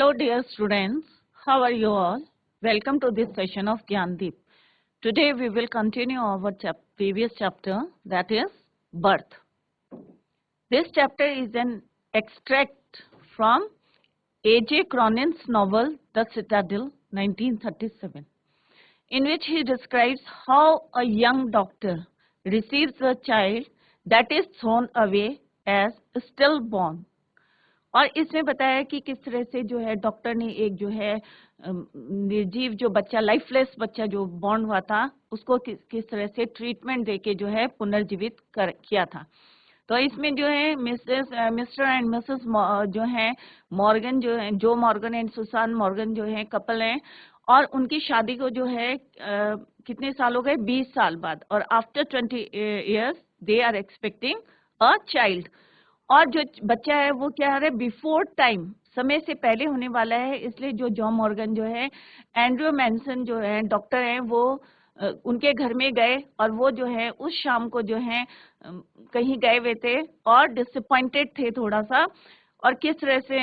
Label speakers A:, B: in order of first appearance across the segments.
A: Hello dear students, how are you all? Welcome to this session of Gyandeep. Today we will continue our previous chapter, that is birth. This chapter is an extract from A.J. Cronin's novel The Citadel 1937, in which he describes how a young doctor receives a child that is thrown away as stillborn. और इसमें बताया कि किस तरह से जो है doctor ने एक जो है निर्जीव जो बच्चा, लाइफलेस बच्चा जो बॉर्न हुआ था, उसको किस तरह से ट्रीटमेंट देके जो है पुनर्जीवित किया था। तो इसमें जो है मिस्टर एंड मिसेस जो है मॉर्गन, जो है जो मॉर्गन एंड सुसान मॉर्गन जो है कपल हैं, और उनकी शादी को जो है कितने साल हो गए, 20 साल बाद, और after 20 years they are expecting a child. और जो बच्चा है वो क्या है, बिफोर टाइम, समय से पहले होने वाला है। इसलिए जो जॉन मॉर्गन जो है, एंड्रयू मैनसन जो है डॉक्टर हैं, वो उनके घर में गए, और वो जो है उस शाम को जो है कहीं गए हुए थे और डिसअपॉइंटेड थे थोड़ा सा। और किस तरह से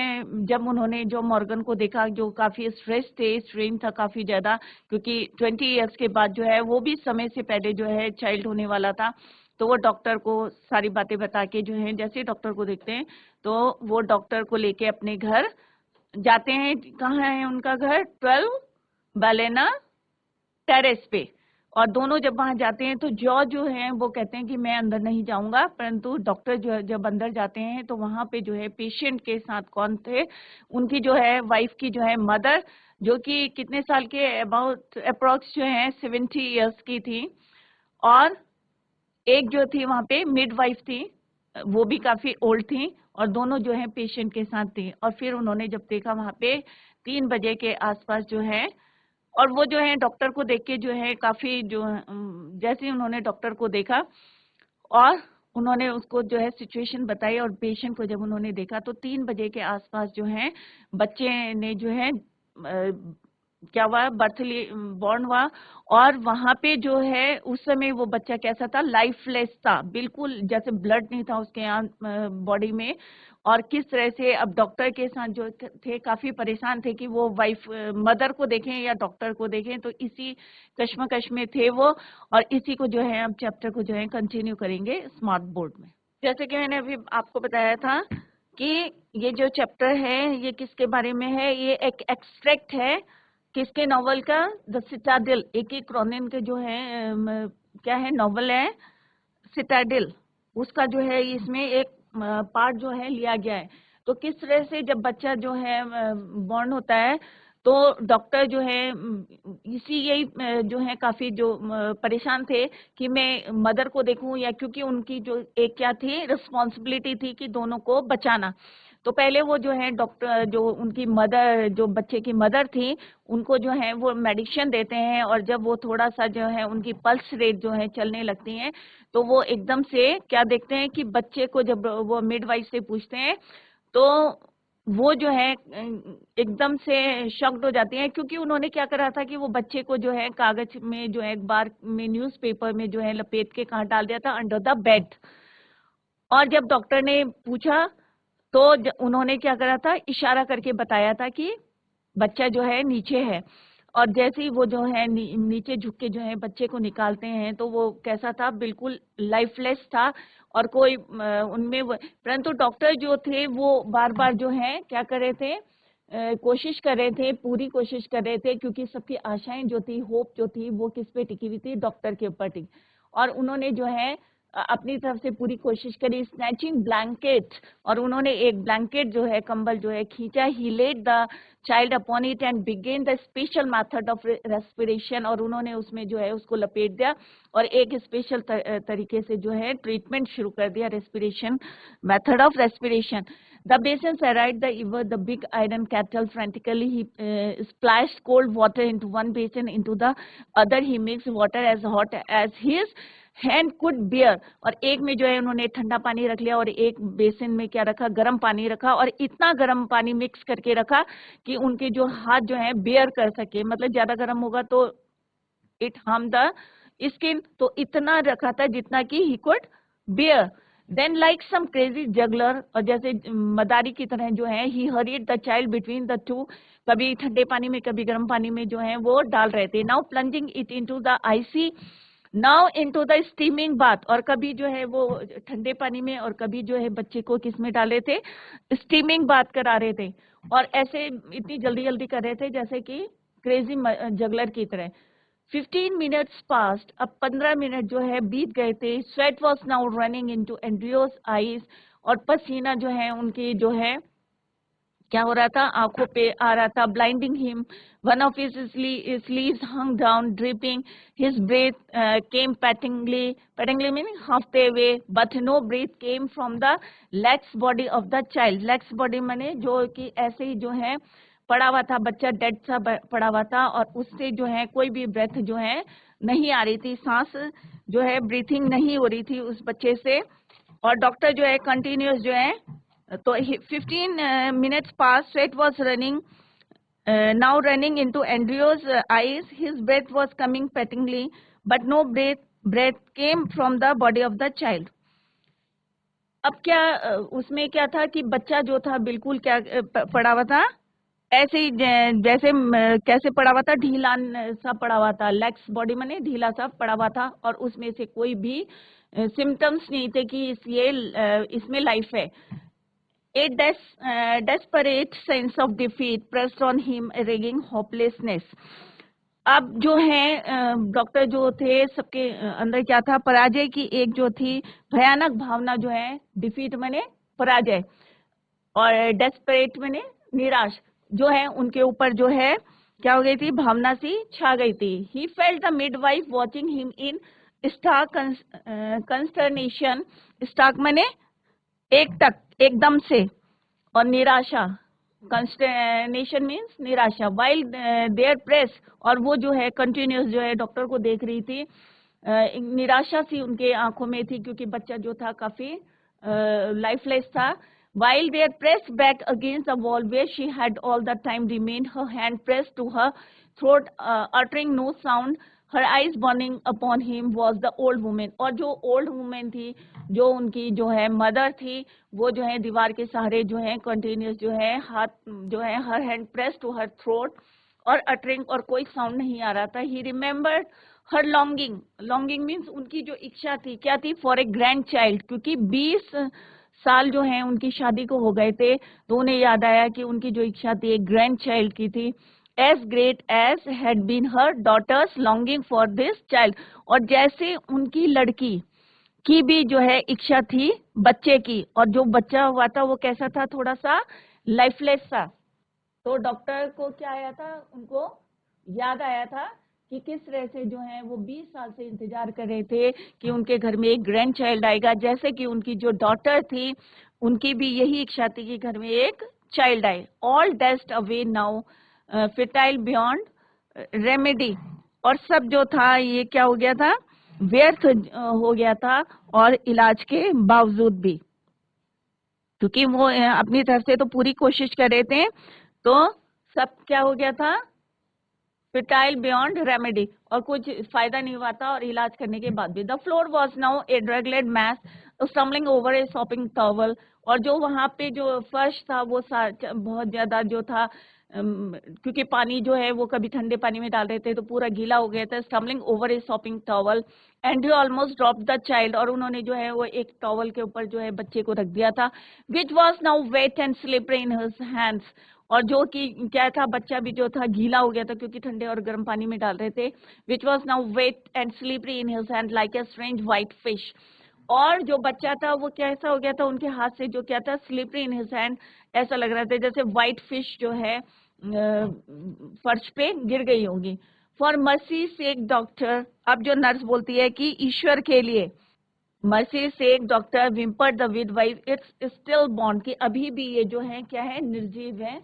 A: जब उन्होंने जो मॉर्गन को देखा, जो काफी स्ट्रेस थे, स्ट्रेन था काफी ज्यादा, क्योंकि 20 years के बाद जो है वो भी समय से पहले जो है चाइल्ड होने वाला था। तो वो डॉक्टर को सारी बातें बता के जो है, जैसे डॉक्टर को देखते हैं तो वो डॉक्टर को लेके अपने घर जाते हैं। कहाँ है उनका घर? 12 बैलेना टेरेस पे। और दोनों जब वहां जाते हैं तो जो है वो कहते हैं कि मैं अंदर नहीं जाऊंगा, परंतु डॉक्टर जो है जब अंदर जाते हैं तो वहां पे जो है पेशेंट के साथ कौन थे, उनकी जो है वाइफ की जो है मदर, जो कि कितने साल के, अबाउट अप्रोक्स जो है 70 years की थी, और एक जो थी वहां पे मिडवाइफ थी, वो भी काफी ओल्ड थी, और दोनों जो है पेशेंट के साथ थी। और फिर उन्होंने जब देखा वहां पे 3 बजे के आसपास जो है, और वो जो है डॉक्टर को देख के जो है काफी जो जैसे ही उन्होंने डॉक्टर को देखा और उन्होंने उसको जो है सिचुएशन बताई, और पेशेंट को जब उन्होंने देखा तो 3 बजे के आसपास जो है बच्चे ने जो है क्या हुआ, बर्थली बॉर्न हुआ। और वहां पे जो है उस समय वो बच्चा कैसा था, लाइफलेस था, बिल्कुल जैसे ब्लड नहीं था उसके बॉडी में। और किस तरह से अब डॉक्टर के साथ जो थे काफी परेशान थे कि वो वाइफ मदर को देखें या डॉक्टर को देखें, तो इसी कश्मकश में थे वो। और इसी को जो है अब चैप्टर को जो है कंटिन्यू करेंगे स्मार्ट बोर्ड में। जैसे कि मैंने अभी आपको बताया था कि ये जो चैप्टर है ये किसके बारे में है, ये एक एक्सट्रैक्ट है किसके नॉवल का, द सिटाडेल, A.K. क्रॉनिन के जो है क्या है नॉवल है सिटाडेल, उसका जो है इसमें एक पार्ट जो है लिया गया है। तो किस तरह से जब बच्चा जो है बॉर्न होता है तो डॉक्टर जो है इसी यही जो है काफी जो परेशान थे कि मैं मदर को देखूं, या क्योंकि उनकी जो एक क्या थी रिस्पॉन्सिबिलिटी थी कि दोनों को बचाना। तो पहले वो जो है डॉक्टर, जो उनकी मदर, जो बच्चे की मदर थी, उनको जो है वो मेडिसिन देते हैं, और जब वो थोड़ा सा जो है उनकी पल्स रेट जो है चलने लगती है, तो वो एकदम से क्या देखते हैं कि बच्चे को जब वो मिडवाइफ से पूछते हैं तो वो जो है एकदम से शॉक्ड हो जाती हैं, क्योंकि उन्होंने क्या करा था कि वो बच्चे को जो है कागज में जो है अखबार में, न्यूज़पेपर में जो है लपेट के कहाँ डाल दिया था, अंडर द बेड। और जब डॉक्टर ने पूछा तो उन्होंने क्या करा था, इशारा करके बताया था कि बच्चा जो है नीचे है। और जैसे ही वो जो है नीचे झुक के जो है बच्चे को निकालते हैं तो वो कैसा था, बिल्कुल लाइफलेस था, और कोई उनमें, परंतु डॉक्टर जो थे वो बार बार जो है क्या कर रहे थे, कोशिश कर रहे थे, पूरी कोशिश कर रहे थे, क्योंकि सबकी आशाएं जो थी, होप जो थी, वो किस पे टिकी हुई थी, डॉक्टर के ऊपर टिकी। और उन्होंने जो है अपनी तरफ से पूरी कोशिश करी, स्नैचिंग ब्लैंकेट, और उन्होंने एक ब्लैंकेट जो है, कंबल जो है खींचा, he laid the child upon it and began the special method of respiration, और उन्होंने उसमें जो है उसको लपेट दिया और एक स्पेशल तरीके से जो है ट्रीटमेंट शुरू कर दिया, respiration, method of respiration. The patients arrived the big iron kettle. Frantically, he splashed cold water into one basin, into the other he mixed water as hot as his hand could bear. और एक में जो है उन्होंने ठंडा पानी रख लिया, और एक बेसिन में क्या रखा, गर्म पानी रखा, और इतना गर्म पानी मिक्स करके रखा कि उनके जो हाथ जो है बियर कर सके, मतलब ज्यादा गर्म होगा तो इट हार्म द स्किन, तो इतना रखा था जितना कि he could bear. Then like some crazy juggler, और जैसे मदारी की तरह जो है, he hurried the child between the two, कभी ठंडे पानी में कभी गर्म पानी में जो है वो डाल रहे थे। Now plunging it into the icy, now into the steaming bath, और कभी जो है वो ठंडे पानी में और कभी जो है बच्चे को किस में डाले थे, स्टीमिंग बाथ करा रहे थे। और ऐसे इतनी जल्दी जल्दी कर रहे थे जैसे कि क्रेजी जगलर की तरह। 15 minutes passed, अब 15 मिनट जो है बीत गए थे। Sweat was now running into Andreas eyes, और पसीना जो है उनकी जो है क्या हो रहा था, आंखों पे आ रहा था। Blinding him, one of his sleeves hung down dripping, his breath came pantingly meaning हाफते वे, but no breath came from the legs body of the child. Legs body माने जो कि ऐसे ही जो है पड़ा हुआ था, बच्चा डेड सा पड़ा हुआ था, और उससे जो है कोई भी ब्रेथ जो है नहीं आ रही थी, सांस जो है ब्रीथिंग नहीं हो रही थी उस बच्चे से। और डॉक्टर जो है कंटिन्यूस जो है, तो 15 minutes passed, sweat was running, now running into Andrew's eyes, his breath was coming pantingly, but no breath came from the body of the child. अब क्या उसमें क्या था कि बच्चा जो था बिल्कुल क्या पड़ा हुआ था, ऐसे ही जैसे कैसे पड़ा हुआ था, ढीला सा पड़ा हुआ था। लेग्स बॉडी में ढीला सा पड़ा हुआ था, और उसमें से कोई भी सिम्टम्स नहीं थे कि इसमें लाइफ है। A desperate sense of defeat pressed on him, rigging hopelessness. अब जो है डॉक्टर जो थे सबके अंदर क्या था, पराजय की एक जो थी भयानक भावना जो है, डिफीट माने पराजय, और डेस्परेट माने निराश जो है उनके ऊपर जो है क्या हो गई थी, भावना सी छा गई थी। He felt the midwife watching him in stark consternation, stark माने एकदम से, और निराशा, कंस्टर्नेशन मीन्स निराशा। वाइल देयर प्रेस, और वो जो है कंटिन्यूस जो है डॉक्टर को देख रही थी, निराशा सी उनके आंखों में थी क्योंकि बच्चा जो था काफी लाइफलेस था। While they are pressed back against the wall where she had all the time remained, her hand pressed to her throat, uttering no sound, her eyes burning upon him was the old woman. और जो old woman थी, जो उनकी जो है mother थी, वो जो है दीवार के सहारे जो है कंटिन्यूस जो है हाथ जो है her hand pressed to her throat, और uttering, और कोई साउंड नहीं आ रहा था। He remembered her longing means उनकी जो इच्छा थी क्या थी, for a grandchild, क्योंकि 20 साल जो है उनकी शादी को हो गए थे, तो उन्हें याद आया कि उनकी जो इच्छा थी एक ग्रैंड चाइल्ड की थी। As great as had been her daughter's longing for this child, और जैसे उनकी लड़की की भी जो है इच्छा थी बच्चे की, और जो बच्चा हुआ था वो कैसा था, थोड़ा सा लाइफलेस था। तो डॉक्टर को क्या आया था, उनको याद आया था कि किस तरह से जो है वो 20 साल से इंतजार कर रहे थे कि उनके घर में एक ग्रैंड चाइल्ड आएगा, जैसे कि उनकी जो डॉटर थी उनकी भी यही इच्छा थी कि घर में एक चाइल्ड आए। All dashed away now futile beyond remedy, और सब जो था ये क्या हो गया था, व्यर्थ हो गया था, और इलाज के बावजूद भी, क्योंकि वो अपनी तरफ से तो पूरी कोशिश कर रहे थे, तो सब क्या हो गया था, फिटाइल बियॉन्ड रेमेडी, और कुछ फायदा नहीं हुआ था, और इलाज करने के बाद भी। The floor was now a draggled mess, stumbling over a sopping towel, और जो वहां पे जो फर्श था वो बहुत ज्यादा जो था, क्योंकि पानी जो है वो कभी ठंडे पानी में डाल रहे थे तो पूरा गीला हो गया था। Stumbling over a sopping towel, Andrew almost drop the child, और उन्होंने जो है वो एक टॉवल के ऊपर जो है बच्चे को रख दिया था। Which was now wet and slippery in his hands, और जो कि क्या था, बच्चा भी जो था गीला हो गया था क्योंकि ठंडे और गर्म पानी में डाल रहे थे। Which was now wet and slippery in his hand like a strange white fish, और जो बच्चा था वो कैसा हो गया था उनके हाथ से, जो क्या था, स्लीपरी इन हिज हैंड, ऐसा लग रहा था जैसे व्हाइट फिश जो है फर्श पे गिर गई होगी। फॉर मर्सी सेक डॉक्टर, अब जो नर्स बोलती है कि ईश्वर के लिए, mercy sake doctor whimpered the midwife, it's stillborn, कि अभी भी ये जो है क्या है, निर्जीव है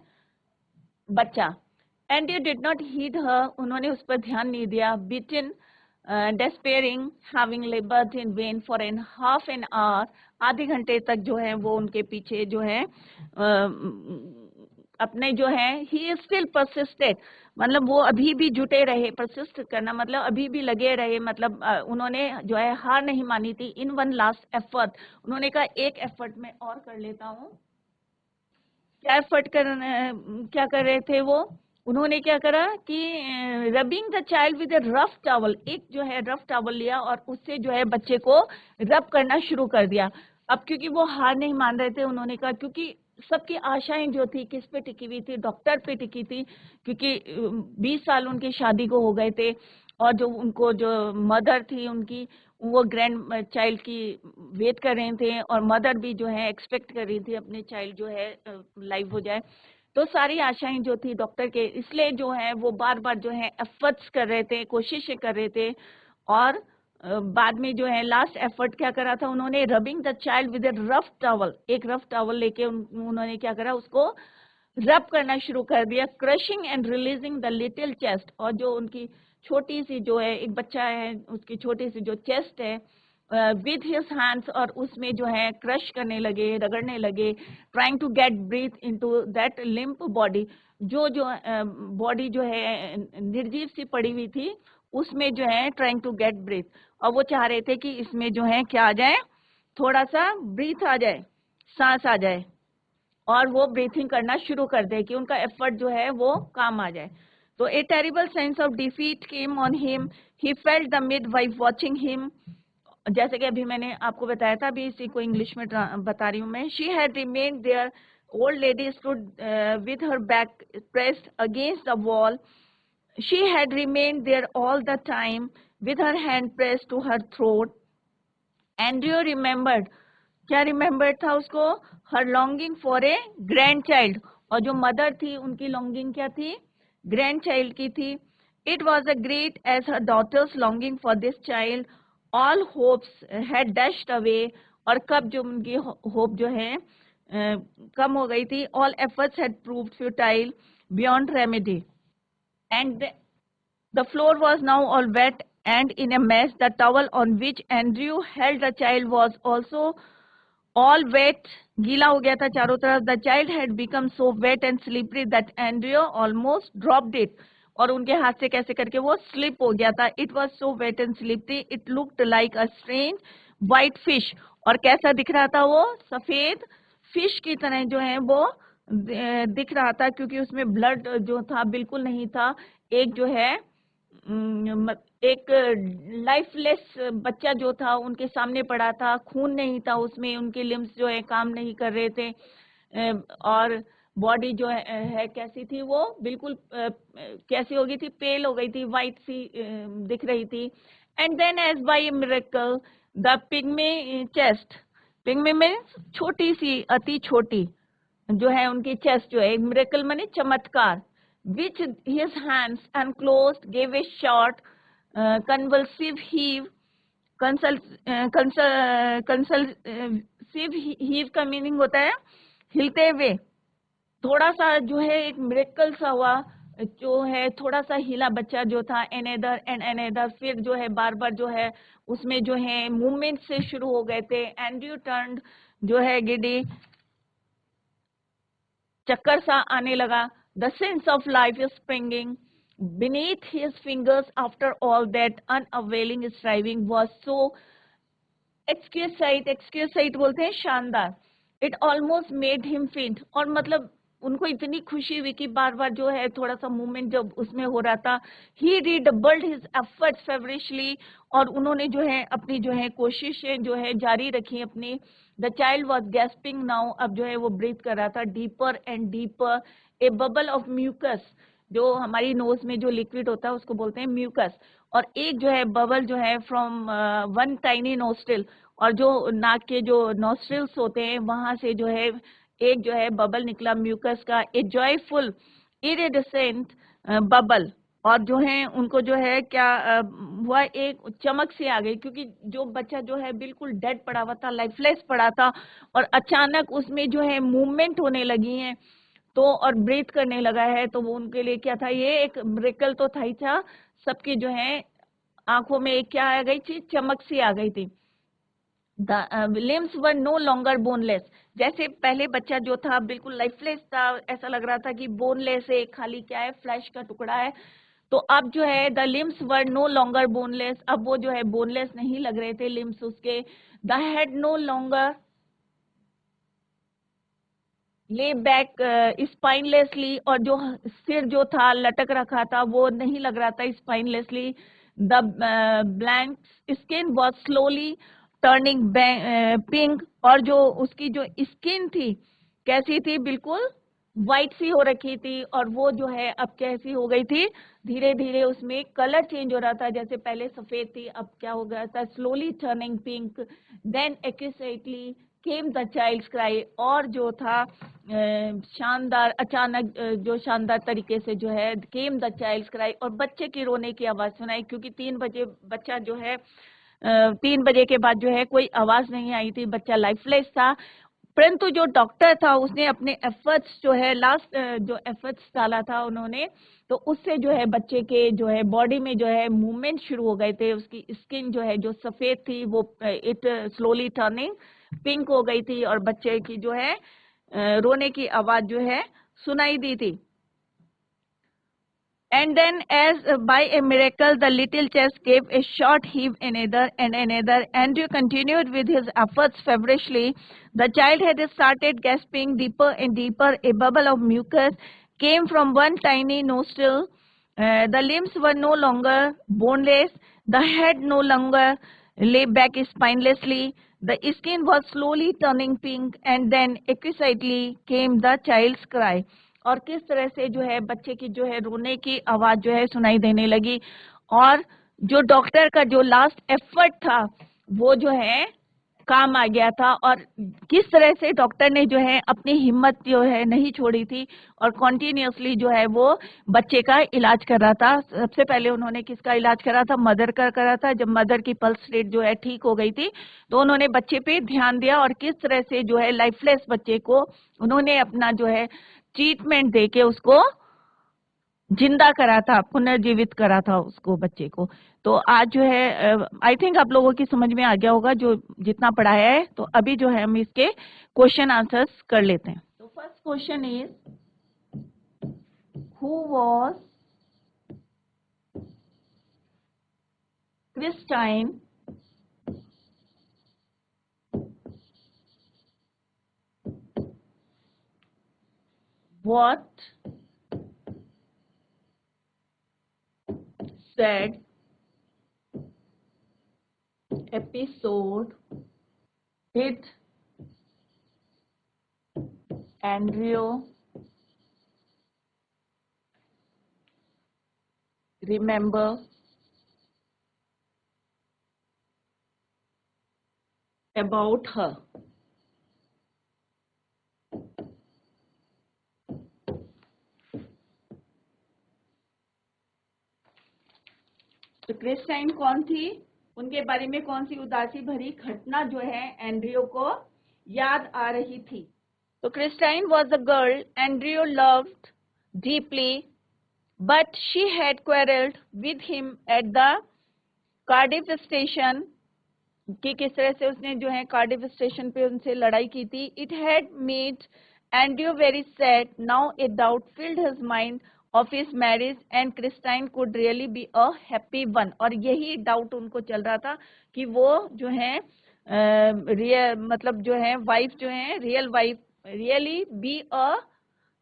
A: बच्चा। And you did not heed her, उन्होंने उस पर ध्यान नहीं दिया। Beaten despairing having laboured in vain for an half an hour, आधे घंटे तक जो है वो उनके पीछे जो है अपने जो है, ही स्टिल परसिस्टेड, मतलब वो अभी भी जुटे रहे, परसिस्ट करना मतलब अभी भी लगे रहे, मतलब उन्होंने जो है हार नहीं मानी थी। इन वन लास्ट एफर्ट, उन्होंने कहा एक एफर्ट में और कर लेता हूँ। क्या एफर्ट क्या कर रहे थे वो? उन्होंने क्या करा कि rubbing the child with a rough towel, एक जो है रफ टॉवल लिया और उससे जो है बच्चे को रब करना शुरू कर दिया। अब क्योंकि वो हार नहीं मान रहे थे, उन्होंने कहा, क्योंकि सबकी आशाएं जो थी किस पे टिकी हुई थी? डॉक्टर पे टिकी थी, क्योंकि 20 साल उनकी शादी को हो गए थे, और जो उनको जो मदर थी उनकी, वो ग्रैंड चाइल्ड की वेट कर रहे थे, और मदर भी जो है एक्सपेक्ट कर रही थी अपने चाइल्ड जो है लाइव हो जाए। तो सारी आशाएं जो थी डॉक्टर के, इसलिए जो है वो बार बार जो है एफर्ट्स कर रहे थे, कोशिशें कर रहे थे। और बाद में जो है लास्ट एफर्ट क्या करा था उन्होंने? Rubbing the child with a rough towel, एक रफ टॉवल लेके उन्होंने क्या करा? उसको रब करना शुरू कर दिया। Crushing and releasing the little chest, और जो उनकी छोटी सी जो है, एक बच्चा है, उसकी छोटी सी जो चेस्ट है, विद हिज हैंड्स, और उसमें जो है क्रश करने लगे, रगड़ने लगे, trying to get breath into that limp body, जो जो बॉडी जो है निर्जीव सी पड़ी हुई थी, उसमें जो है ट्राइंग टू गेट ब्रीथ, और वो चाह रहे थे कि इसमें जो है क्या आ जाए, थोड़ा सा ब्रीथ आ जाए, सांस आ जाए, और वो ब्रीथिंग करना शुरू कर दे, कि उनका एफर्ट जो है वो काम आ जाए। तो ए terrible sense of defeat came on him, he felt the midwife watching him. जैसे कि अभी मैंने आपको बताया था, अभी इसी को इंग्लिश में बता रही हूँ मैं। She had remained there, old lady stood with her back pressed against the wall, she had remained there all the time with her hand pressed to her throat. Andrew remembered, क्या remember था उसको? Her longing for a grandchild, और जो mother थी उनकी longing क्या थी? Grand child की थी। It was a great as her daughter's longing for this child, all hopes had dashed away, और कब जो उनकी होप जो है कम हो गई थी, all efforts had proved futile beyond remedy, and the floor was now all wet and in a mess. The towel on which Andrew held the child was also all wet. गीला हो गया था चारों तरफ. The child had become so wet and slippery that Andrew almost dropped it. और उनके हाथ से कैसे करके वो स्लिप हो गया था. It was so wet and slippery. It looked like a strange white fish. और कैसा दिख रहा था वो? सफेद फिश की तरह जो है वो दिख रहा था, क्योंकि उसमें ब्लड जो था बिल्कुल नहीं था. एक जो है एक लाइफलेस बच्चा जो था उनके सामने पड़ा था, खून नहीं था उसमें, उनके लिम्स जो है काम नहीं कर रहे थे, और बॉडी जो है कैसी थी? वो बिल्कुल कैसी हो गई थी? पेल हो गई थी, वाइट सी दिख रही थी. And then as by miracle the pygmy chest, pygmy means छोटी सी, अति छोटी जो है उनकी चेस्ट जो है, मिरेकल माने चमत्कार, which his hands unclosed, gave a short convulsive heave. convulsive heave का मीनिंग होता है हिलते हुए. थोड़ा सा जो है एक मिरेकल सा हुआ, जो है थोड़ा सा हिला बच्चा जो था. एनेदर एंड एनेदर, फिर जो है बार बार जो है उसमें जो है मूवमेंट से शुरू हो गए थे. एंड्रयू टर्न्ड, जो है गिडी, चक्कर सा आने लगा. The sense of life is springing beneath his fingers after all that unavailing striving was so exquisite. exquisite बोलते हैं शानदार. It almost made him faint. और मतलब उनको इतनी खुशी हुई कि बार बार जो है थोड़ा सा मूवमेंट जब उसमें हो रहा था. He redoubled his efforts feverishly, और उन्होंने जो है अपनी जो है कोशिशें जो है जारी रखी अपनी. The child was gasping now, अब जो है वो ब्रीथ कर रहा था deeper and deeper. A bubble of mucus, जो हमारी नोज में जो लिक्विड होता है उसको बोलते हैं म्यूकस, और एक जो है बबल जो है फ्रॉम वन टाइनी नोस्ट्रिल, और जो नाक के जो नोस्ट्रिल्स होते हैं वहां से जो है एक जो है बबल निकला म्यूकस का. ए जॉयफुल इरिडेसेंट बबल, और जो है उनको जो है क्या हुआ? एक चमक सी आ गई, क्योंकि जो बच्चा जो है बिल्कुल डेड पड़ा हुआ था, लाइफलेस पड़ा था, और अचानक उसमें जो है मूवमेंट होने लगी है तो, और ब्रीथ करने लगा है. तो वो उनके लिए क्या था? ये एक मिरेकल तो था ही था. सबकी जो है आंखों में एक क्या आ गई थी? चमक सी आ गई थी. The limbs were no longer boneless. जैसे पहले बच्चा जो था बिल्कुल लाइफलेस था, ऐसा लग रहा था कि बोनलेस है, खाली क्या है, फ्लैश का टुकड़ा है। तो अब जो है the limbs were no longer boneless, अब वो जो है बोनलेस नहीं लग रहे थे लिम्स उसके। The head no longer lay back spinelessly, और जो सिर जो था लटक रखा था वो नहीं लग रहा था spinelessly. The blank skin was slowly turning pink, और जो उसकी जो स्किन थी कैसी थी, बिल्कुल वाइट सी हो रखी थी, और वो जो है अब कैसी हो गई थी, धीरे धीरे उसमें कलर चेंज हो रहा था। जैसे पहले सफेद थी अब क्या हो गया था, slowly turning pink. Then accurately came the child's cry, और जो था शानदार अचानक जो शानदार तरीके से जो है केम द चाइल्ड्स क्राई, और बच्चे की रोने की आवाज सुनाई, क्योंकि 3 बजे बच्चा जो है 3 बजे के बाद जो है कोई आवाज नहीं आई थी, बच्चा लाइफलेस था। परंतु जो डॉक्टर था उसने अपने एफर्ट्स जो है लास्ट जो एफर्ट्स डाला था उन्होंने, तो उससे जो है बच्चे के जो है बॉडी में जो है मूवमेंट शुरू हो गए थे। उसकी स्किन जो है जो सफेद थी वो इट स्लोली टर्निंग पिंक हो गई थी, और बच्चे की जो है रोने की आवाज जो है सुनाई दी थी। And then, as by a miracle, the little chest gave a short heave, another and another. Andrew continued with his efforts feverishly. The child had started gasping deeper and deeper. A bubble of mucus came from one tiny nostril. The limbs were no longer boneless. The head no longer lay back spinelessly. The skin was slowly turning pink, and then excitedly came the child's cry. और किस तरह से जो है बच्चे की जो है रोने की आवाज जो है सुनाई देने लगी, और जो डॉक्टर का जो लास्ट एफर्ट था वो जो है काम आ गया था, और किस तरह से डॉक्टर ने जो है अपनी हिम्मत जो है नहीं छोड़ी थी, और कॉन्टिन्यूसली जो है वो बच्चे का इलाज कर रहा था। सबसे पहले उन्होंने किसका इलाज करा था, मदर का करा था। जब मदर की पल्स रेट जो है ठीक हो गई थी तो उन्होंने बच्चे पे ध्यान दिया, और किस तरह से जो है लाइफलेस बच्चे को उन्होंने अपना जो है ट्रीटमेंट देके उसको जिंदा करा था, पुनर्जीवित करा था उसको, बच्चे को। तो आज जो है आई थिंक आप लोगों की समझ में आ गया होगा जो जितना पढ़ाया है। तो अभी जो है हम इसके क्वेश्चन आंसर्स कर लेते हैं। तो first question is, who was Christine what said episode did Andrew remember about her? तो क्रिस्टाइन कौन थी, उनके बारे में कौन सी उदासी भरी घटना जो है एंड्रियो को याद आ रही थी? तो Christine was a girl Andrew loved deeply, but she had quarrelled with him at the Cardiff station, कि किस तरह से उसने जो है कार्डिफ स्टेशन पे उनसे लड़ाई की थी। It had made एंड्रियो very sad, now a doubt field his mind of his marriage and Christine could really be a happy one, और यही डाउट उनको चल रहा था कि वो जो है रियल मतलब जो है वाइफ जो है real wife really be a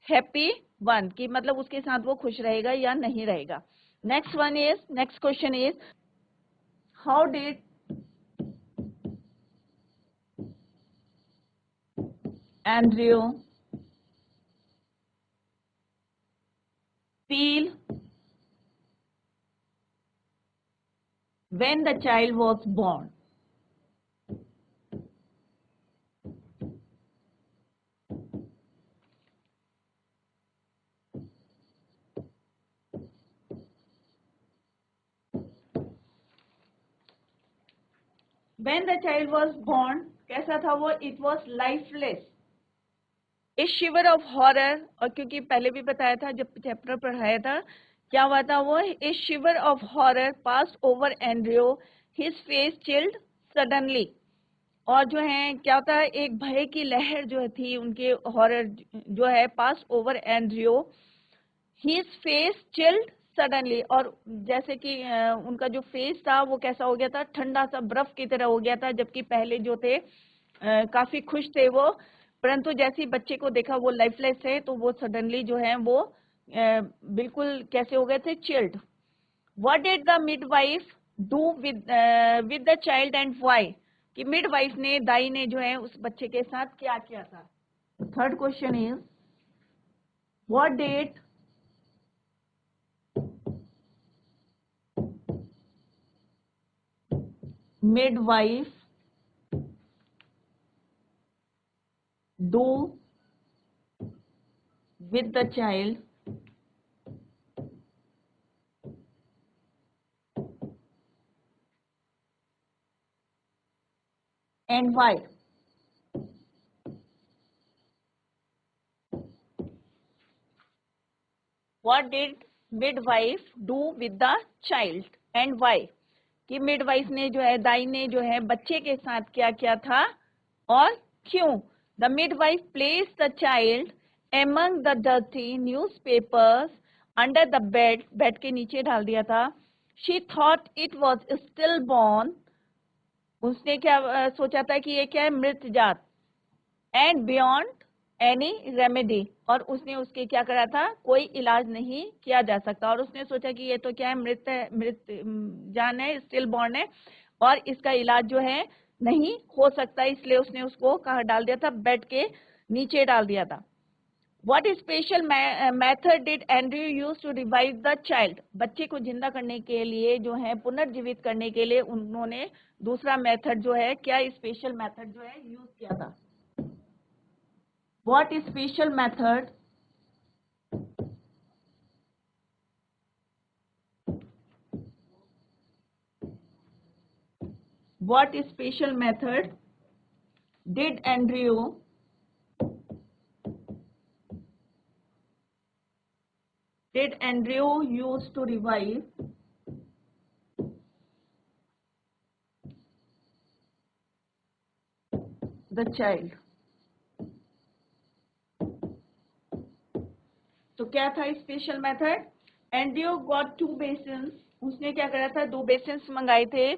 A: happy one, कि मतलब उसके साथ वो खुश रहेगा या नहीं रहेगा। Next question is, how did Andrew feel when the child was born? When the child was born, कैसा था वो? It was lifeless. A shiver of horror, और क्योंकि पहले भी बताया था जब चैप्टर पढ़ाया था, क्या हुआ था वो? A shiver of horror passed over Andrew. His face chilled suddenly. और जो है क्या होता है, एक भय की लहर जो थी उनके हॉरर जो है pass over Andrew, his face chilled suddenly, और जैसे कि उनका जो फेस था वो कैसा हो गया था, ठंडा सा बर्फ की तरह हो गया था, जबकि पहले जो थे काफी खुश थे वो, परंतु जैसे ही बच्चे को देखा वो लाइफलेस है तो वो सडनली जो है वो बिल्कुल कैसे हो गए थे, chilled. What did the midwife do with the child and why, कि मिडवाइफ ने, दाई ने जो है उस बच्चे के साथ क्या किया था। Third question is what did midwife do with the child and why? What did midwife do with the child and why? कि मिडवाइफ ने जो है, दाई ने जो है बच्चे के साथ क्या किया था और क्यों। The midwife place the child among the dirty newspapers under the bed, bed के नीचे डाल दिया था। She thought it was still born, उसने क्या सोचा था कि ये क्या है, मृत जात। एंड बियॉन्ड एनी रेमेडी, और उसने उसके क्या करा था, कोई इलाज नहीं किया जा सकता, और उसने सोचा कि ये तो क्या है, मृत है, मृत जान है, स्टिल बॉर्न है, और इसका इलाज जो है नहीं हो सकता, इसलिए उसने उसको कहाँ डाल दिया था, बेड के नीचे डाल दिया था। What special method did Andrew use to revive the child? बच्चे को जिंदा करने के लिए जो है, पुनर्जीवित करने के लिए उन्होंने दूसरा मेथड जो है, क्या स्पेशल मेथड जो है यूज किया था। What special method did Andrew use to revive the child? तो क्या था special method, Andrew got 2 basins, उसने क्या करा था, 2 बेसिन्स मंगाए थे।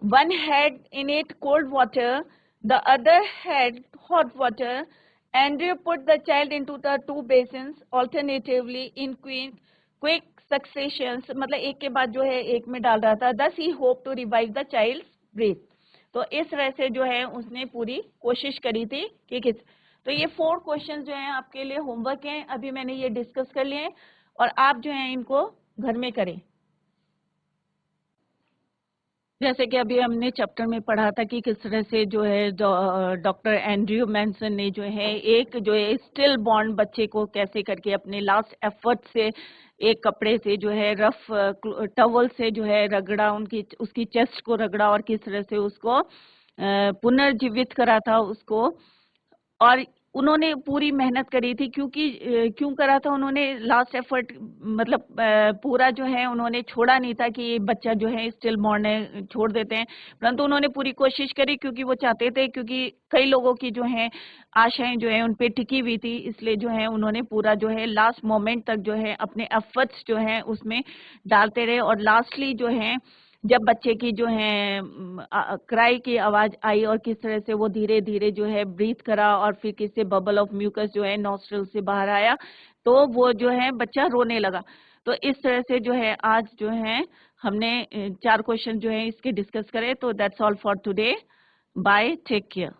A: One had in it cold water, the other had hot water. Andrew put the child into the 2 basins alternatively in quick succession, मतलब एक के बाद जो है एक में डाल रहा था। Thus he hope to revive the child's breath, तो इस तरह से जो है उसने पूरी कोशिश करी थी कि किस। तो ये 4 क्वेश्चन जो हैं आपके लिए होमवर्क हैं, अभी मैंने ये डिस्कस कर लिए और आप जो है इनको घर में करें। जैसे कि अभी हमने चैप्टर में पढ़ा था कि किस तरह से जो है डॉक्टर एंड्रयू मैनसन ने जो है एक जो है स्टिल बॉर्न बच्चे को कैसे करके अपने लास्ट एफर्ट से एक कपड़े से जो है रफ टवल से जो है रगड़ा, उसकी चेस्ट को रगड़ा और किस तरह से उसको पुनर्जीवित करा था उसको। और उन्होंने पूरी मेहनत करी थी, क्योंकि क्यों करा था उन्होंने, लास्ट एफर्ट मतलब पूरा जो है उन्होंने छोड़ा नहीं था कि ये बच्चा जो है स्टिल बॉर्न है, छोड़ देते हैं, परंतु उन्होंने पूरी कोशिश करी क्योंकि वो चाहते थे, क्योंकि कई लोगों की जो है आशाएं जो है उन पे टिकी हुई थी, इसलिए जो है उन्होंने पूरा जो है लास्ट मोमेंट तक जो है अपने एफर्ट्स जो है उसमें डालते रहे। और लास्टली जो है जब बच्चे की जो है क्राई की आवाज आई और किस तरह से वो धीरे धीरे जो है ब्रीथ करा और फिर किससे बबल ऑफ म्यूकस जो है नॉस्ट्रल से बाहर आया, तो वो जो है बच्चा रोने लगा। तो इस तरह से जो है आज जो है हमने 4 क्वेश्चन जो है इसके डिस्कस करे। तो that's all for today, bye, take care.